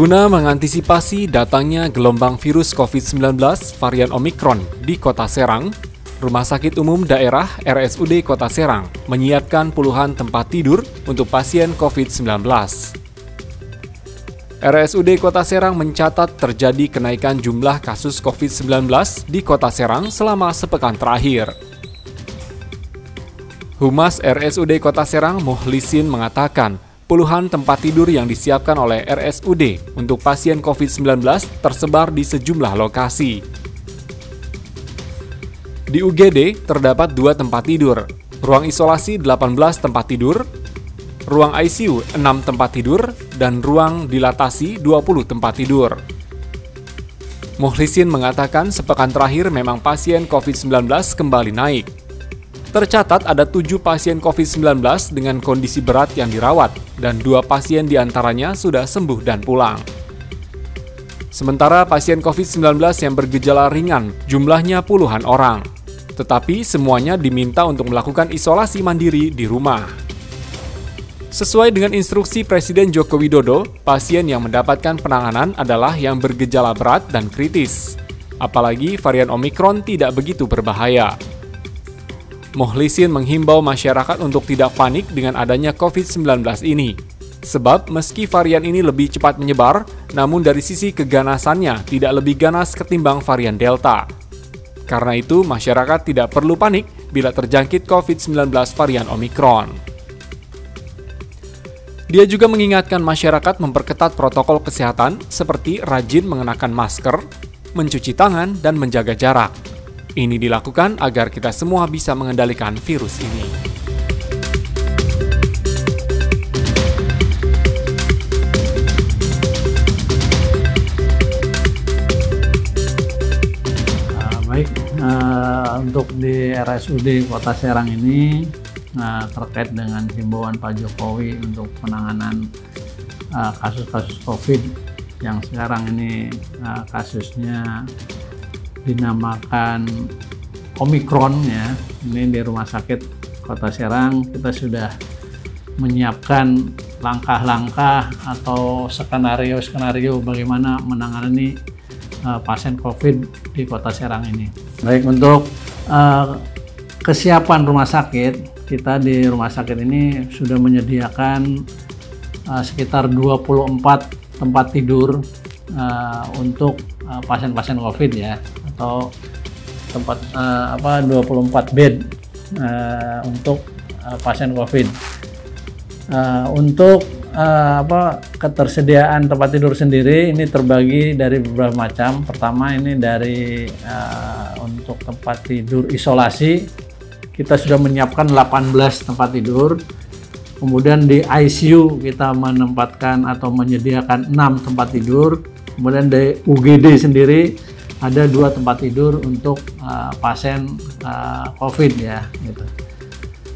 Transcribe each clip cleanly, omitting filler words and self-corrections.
Guna mengantisipasi datangnya gelombang virus COVID-19 varian Omikron di Kota Serang, Rumah Sakit Umum Daerah RSUD Kota Serang menyiapkan puluhan tempat tidur untuk pasien COVID-19. RSUD Kota Serang mencatat terjadi kenaikan jumlah kasus COVID-19 di Kota Serang selama sepekan terakhir. Humas RSUD Kota Serang Muhlisin mengatakan, puluhan tempat tidur yang disiapkan oleh RSUD untuk pasien COVID-19 tersebar di sejumlah lokasi. Di UGD terdapat 2 tempat tidur, ruang isolasi 18 tempat tidur, ruang ICU 6 tempat tidur, dan ruang dilatasi 20 tempat tidur. Muhlisin mengatakan sepekan terakhir memang pasien COVID-19 kembali naik. Tercatat ada 7 pasien COVID-19 dengan kondisi berat yang dirawat, dan 2 pasien diantaranya sudah sembuh dan pulang. Sementara pasien COVID-19 yang bergejala ringan jumlahnya puluhan orang, tetapi semuanya diminta untuk melakukan isolasi mandiri di rumah. Sesuai dengan instruksi Presiden Joko Widodo, pasien yang mendapatkan penanganan adalah yang bergejala berat dan kritis. Apalagi varian Omikron tidak begitu berbahaya. Muhlisin menghimbau masyarakat untuk tidak panik dengan adanya COVID-19 ini. Sebab meski varian ini lebih cepat menyebar, namun dari sisi keganasannya tidak lebih ganas ketimbang varian Delta. Karena itu, masyarakat tidak perlu panik bila terjangkit COVID-19 varian Omikron. Dia juga mengingatkan masyarakat memperketat protokol kesehatan seperti rajin mengenakan masker, mencuci tangan, dan menjaga jarak. Ini dilakukan agar kita semua bisa mengendalikan virus ini. Untuk di RSUD Kota Serang ini terkait dengan himbauan Pak Jokowi untuk penanganan kasus-kasus COVID yang sekarang ini kasusnya dinamakan Omikron ya. Ini di Rumah Sakit Kota Serang kita sudah menyiapkan langkah-langkah atau skenario bagaimana menangani pasien COVID di Kota Serang ini. Baik, untuk kesiapan rumah sakit, kita di rumah sakit ini sudah menyediakan sekitar 24 tempat tidur untuk pasien-pasien COVID ya, atau tempat 24 bed untuk pasien COVID. Untuk ketersediaan tempat tidur sendiri ini terbagi dari beberapa macam. Pertama ini dari untuk tempat tidur isolasi kita sudah menyiapkan 18 tempat tidur. Kemudian di ICU kita menempatkan atau menyediakan 6 tempat tidur. Kemudian di UGD sendiri ada 2 tempat tidur untuk pasien COVID ya gitu.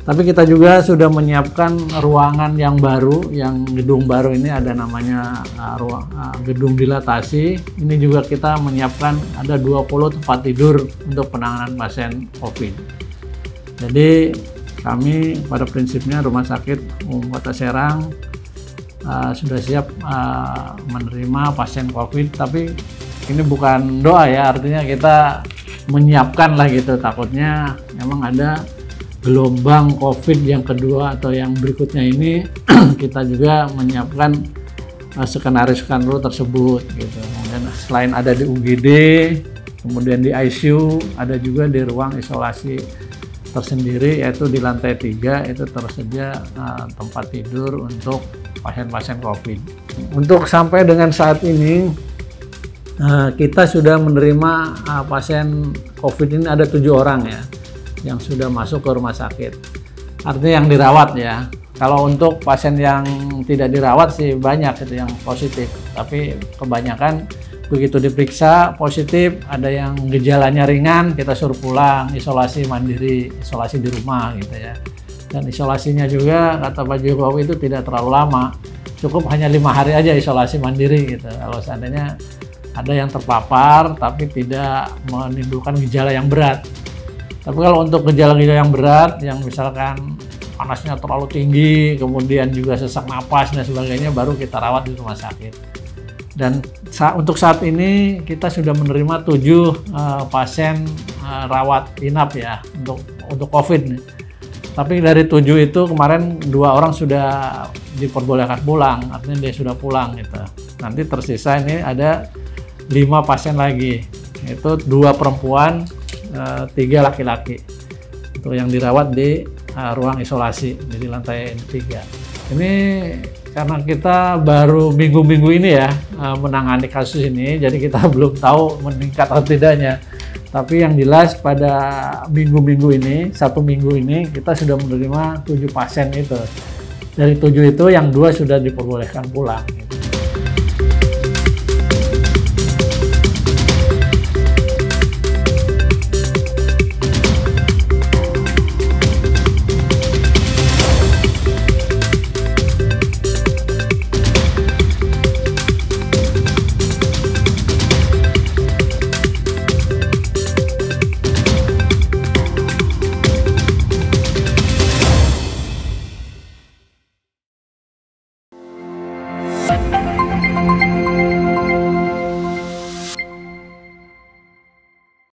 Tapi kita juga sudah menyiapkan ruangan yang baru, yang gedung baru ini ada namanya gedung dilatasi. Ini juga kita menyiapkan ada 20 tempat tidur untuk penanganan pasien COVID. Jadi kami pada prinsipnya Rumah Sakit Umum Kota Serang sudah siap menerima pasien COVID, tapi ini bukan doa ya, artinya kita menyiapkan lah gitu, takutnya memang ada gelombang COVID yang kedua atau yang berikutnya ini kita juga menyiapkan skenario tersebut gitu. Kemudian selain ada di UGD, kemudian di ICU, ada juga di ruang isolasi tersendiri, yaitu di lantai 3 itu tersedia tempat tidur untuk pasien-pasien COVID. Untuk sampai dengan saat ini kita sudah menerima pasien COVID ini ada 7 orang ya yang sudah masuk ke rumah sakit. Artinya yang dirawat ya. Kalau untuk pasien yang tidak dirawat sih banyak itu yang positif, tapi kebanyakan begitu diperiksa positif, ada yang gejalanya ringan kita suruh pulang isolasi mandiri, isolasi di rumah gitu ya. Dan isolasinya juga kata Pak Jokowi itu tidak terlalu lama, cukup hanya 5 hari aja isolasi mandiri gitu. Kalau seandainya ada yang terpapar tapi tidak menimbulkan gejala yang berat. Tapi kalau untuk gejala-gejala yang berat, yang misalkan panasnya terlalu tinggi, kemudian juga sesak napas dan sebagainya, baru kita rawat di rumah sakit. Dan untuk saat ini kita sudah menerima 7 pasien rawat inap ya untuk COVID nih. Tapi dari 7 itu kemarin 2 orang sudah diperbolehkan pulang, artinya dia sudah pulang gitu. Nanti tersisa ini ada 5 pasien lagi, itu 2 perempuan, 3 laki-laki. Itu yang dirawat di ruang isolasi di lantai 3. Ini karena kita baru minggu-minggu ini ya menangani kasus ini, jadi kita belum tahu meningkat atau tidaknya. Tapi yang jelas pada minggu-minggu ini, 1 minggu ini kita sudah menerima 7 pasien itu. Dari 7 itu yang 2 sudah diperbolehkan pulang.